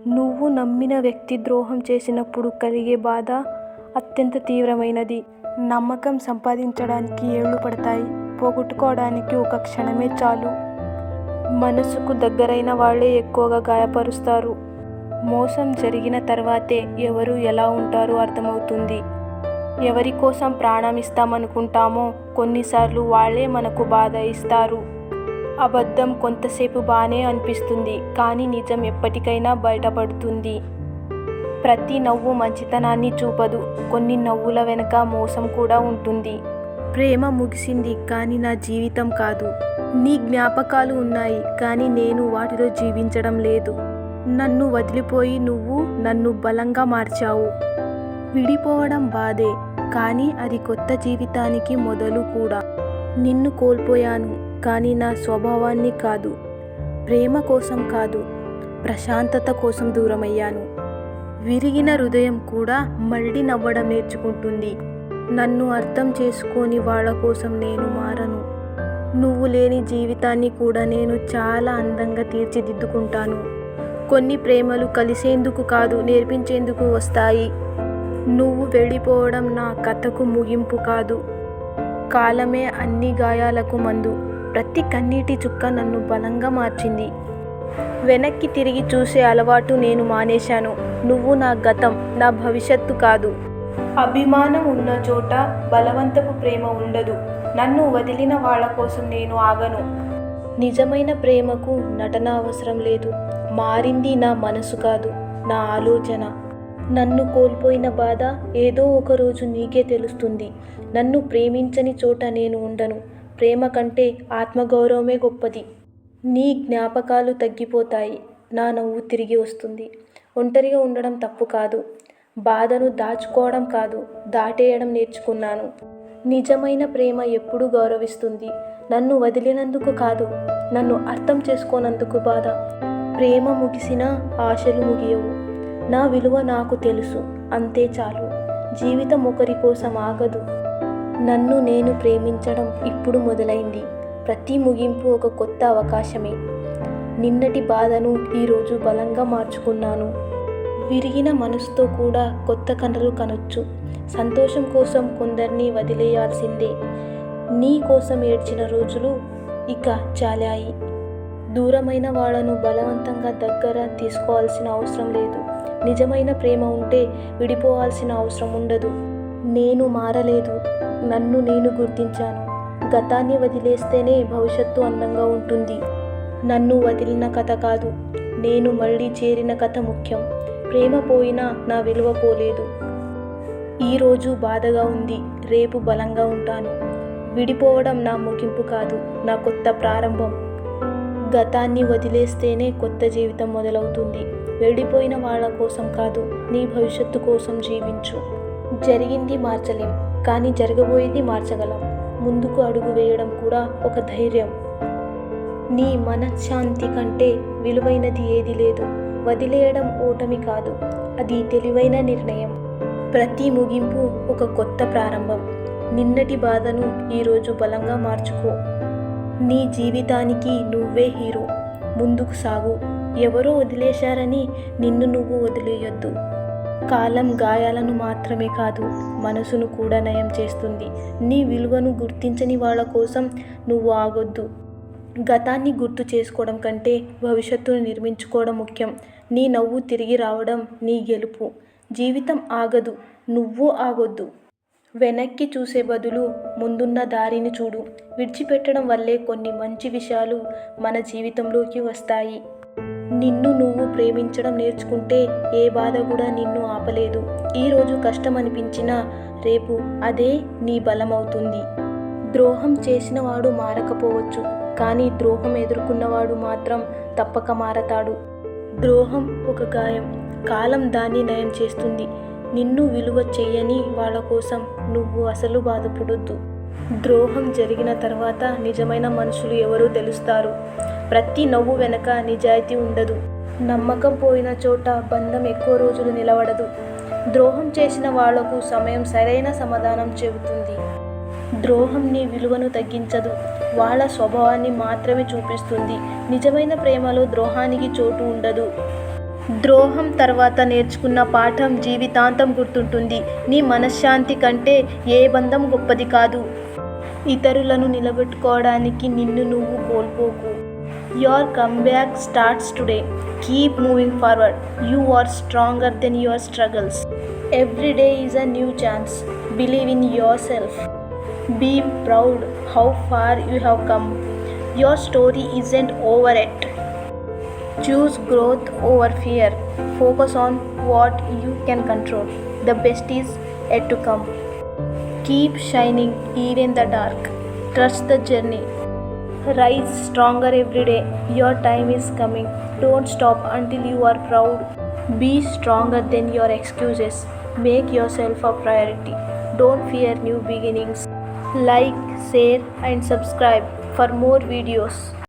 నువ్వు నమ్మిన వ్యక్తి ద్రోహం చేసినప్పుడు కలిగే బాధ అత్యంత తీవ్రమైనది. నమ్మకం సంపాదించడానికి ఏళ్లు పడతాయి, పోగొట్టుకోవడానికి ఒక క్షణమే చాలు. మనసుకు దగ్గరైన వాళ్ళే ఎక్కువగా గాయపరుస్తారు. మోసం జరిగిన తర్వాతే ఎవరు ఎలా ఉంటారో అర్థమవుతుంది. ఎవరి కోసం ప్రాణం ఇస్తామనుకుంటామో కొన్నిసార్లు వాళ్ళే మనకు బాధ ఇస్తారు. అబద్ధం కొంతసేపు బానే అనిపిస్తుంది, కానీ నిజం ఎప్పటికైనా బయటపడుతుంది. ప్రతి నవ్వు మంచితనాన్ని చూపదు, కొన్ని నవ్వుల వెనక మోసం కూడా ఉంటుంది. ప్రేమ ముగిసింది, కానీ నా జీవితం కాదు. నీ జ్ఞాపకాలు ఉన్నాయి, కానీ నేను వాటిలో జీవించడం లేదు. నన్ను వదిలిపోయి నువ్వు నన్ను బలంగా మార్చావు. విడిపోవడం బాధే, కానీ అది కొత్త జీవితానికి మొదలు కూడా. నిన్ను కోల్పోయాను, కానీ నా స్వభావాన్ని కాదు. ప్రేమ కోసం కాదు, ప్రశాంతత కోసం దూరమయ్యాను. విరిగిన హృదయం కూడా మళ్ళీ నవ్వడం నేర్చుకుంటుంది. నన్ను అర్థం చేసుకోని వాళ్ళ కోసం నేను మారను. నువ్వు లేని జీవితాన్ని కూడా నేను చాలా అందంగా తీర్చిదిద్దుకుంటాను. కొన్ని ప్రేమలు కలిసేందుకు కాదు, నేర్పించేందుకు వస్తాయి. నువ్వు వెళ్ళిపోవడం నా కథకు ముగింపు కాదు. కాలమే అన్ని గాయాలకు మందు. ప్రతి కన్నీటి చుక్క నన్ను బలంగా మార్చింది. వెనక్కి తిరిగి చూసే అలవాటు నేను మానేశాను. నువ్వు నా గతం, నా భవిష్యత్తు కాదు. అభిమానం ఉన్న చోట బలవంతపు ప్రేమ ఉండదు. నన్ను వదిలిన వాళ్ళ కోసం నేను ఆగను. నిజమైన ప్రేమకు నటన అవసరం లేదు. మారింది నా మనసు కాదు, నా ఆలోచన. నన్ను కోల్పోయిన బాధ ఏదో ఒకరోజు నీకే తెలుస్తుంది. నన్ను ప్రేమించని చోట నేను ఉండను. ప్రేమ కంటే ఆత్మగౌరవమే గొప్పది. నీ జ్ఞాపకాలు తగ్గిపోతాయి, నా నవ్వు తిరిగి వస్తుంది. ఒంటరిగా ఉండడం తప్పు కాదు. బాధను దాచుకోవడం కాదు, దాటేయడం నేర్చుకున్నాను. నిజమైన ప్రేమ ఎప్పుడూ గౌరవిస్తుంది. నన్ను వదిలినందుకు కాదు, నన్ను అర్థం చేసుకోనందుకు బాధ. ప్రేమ ముగిసినా ఆశలు ముగియవు. నా విలువ నాకు తెలుసు, అంతే చాలు. జీవితం ఒకరి కోసం ఆగదు. నన్ను నేను ప్రేమించడం ఇప్పుడు మొదలైంది. ప్రతి ముగింపు ఒక కొత్త అవకాశమే. నిన్నటి బాధను ఈరోజు బలంగా మార్చుకున్నాను. విరిగిన మనసుతో కూడా కొత్త కథలు కనొచ్చు. సంతోషం కోసం కొందరిని వదిలేయాల్సిందే. నీ కోసం ఏడ్చిన రోజులు ఇక చాలాయి. దూరమైన వాళ్ళను బలవంతంగా దగ్గర తీసుకోవాల్సిన అవసరం లేదు. నిజమైన ప్రేమ ఉంటే విడిపోవాల్సిన అవసరం ఉండదు. నేను మారలేదు, నన్ను నేను గుర్తించాను. గతాన్ని వదిలేస్తేనే భవిష్యత్తు అందంగా ఉంటుంది. నన్ను వదిలిన కథ కాదు, నేను మళ్ళీ చేరిన కథ ముఖ్యం. ప్రేమ పోయినా నా విలువ పోలేదు. ఈరోజు బాధగా ఉంది, రేపు బలంగా ఉంటాను. విడిపోవడం నా ముగింపు కాదు, నా కొత్త ప్రారంభం. గతాన్ని వదిలేస్తేనే కొత్త జీవితం మొదలవుతుంది. వెళ్ళిపోయిన వాళ్ళ కోసం కాదు, నీ భవిష్యత్తు కోసం జీవించు. జరిగింది మార్చలేం, కానీ జరగబోయేది మార్చగలం. ముందుకు అడుగు వేయడం కూడా ఒక ధైర్యం. నీ మనశ్శాంతి కంటే విలువైనది ఏది లేదు. వదిలేయడం ఓటమి కాదు, అది తెలివైన నిర్ణయం. ప్రతి ముగింపు ఒక కొత్త ప్రారంభం. నిన్నటి బాధను ఈరోజు బలంగా మార్చుకో. నీ జీవితానికి నువ్వే హీరో. ముందుకు సాగు. ఎవరో వదిలేశారని నిన్ను నువ్వు వదిలేయొద్దు. కాలం గాయాలను మాత్రమే కాదు, మనసును కూడా నయం చేస్తుంది. నీ విలువను గుర్తించని వాళ్ళ కోసం నువ్వు ఆగొద్దు. గతాన్ని గుర్తు చేసుకోవడం కంటే భవిష్యత్తును నిర్మించుకోవడం ముఖ్యం. నీ నవ్వు తిరిగి రావడం నీ గెలుపు. జీవితం ఆగదు, నువ్వు ఆగొద్దు. వెనక్కి చూసే బదులు ముందున్న దారిని చూడు. విడిచిపెట్టడం వల్లే కొన్ని మంచి విషయాలు మన జీవితంలోకి వస్తాయి. నిన్ను నువ్వు ప్రేమించడం నేర్చుకుంటే ఏ బాధ కూడా నిన్ను ఆపలేదు. ఈరోజు కష్టం అనిపించినా రేపు అదే నీ బలం అవుతుంది. ద్రోహం చేసినవాడు మారకపోవచ్చు, కానీ ద్రోహం ఎదుర్కొన్నవాడు మాత్రం తప్పక మారతాడు. ద్రోహం ఒక గాయం, కాలం దాన్ని నయం చేస్తుంది. నిన్ను విలువ చేయని వాళ్ళ కోసం నువ్వు అసలు బాధపడొద్దు. ద్రోహం జరిగిన తర్వాత నిజమైన మనుషులు ఎవరో తెలుస్తారు. ప్రతి నవ్వు వెనక నిజాయితీ ఉండదు. నమ్మకం పోయిన చోట బంధం ఎక్కువ రోజులు నిలబడదు. ద్రోహం చేసిన వాళ్లకు సమయం సరైన సమాధానం చెబుతుంది. ద్రోహం నీ విలువను తగ్గించదు, వాళ్ళ స్వభావాన్ని మాత్రమే చూపిస్తుంది. నిజమైన ప్రేమలో ద్రోహానికి చోటు ఉండదు. ద్రోహం తర్వాత నేర్చుకున్న పాఠం జీవితాంతం గుర్తుంటుంది. నీ మనశ్శాంతి కంటే ఏ బంధం గొప్పది కాదు. ఇతరులను నిలబెట్టుకోవడానికి నిన్ను నువ్వు కోల్పోకు. Your comeback starts today. Keep moving forward. You are stronger than your struggles. Every day is a new chance. Believe in yourself. Be proud how far you have come. Your story isn't over yet. Choose growth over fear. Focus on what you can control. The best is yet to come. Keep shining even in the dark. Trust the journey. Rise stronger every day. Your time is coming. Don't stop until you are proud. Be stronger than your excuses. Make yourself a priority. Don't fear new beginnings. Like, share and subscribe for more videos.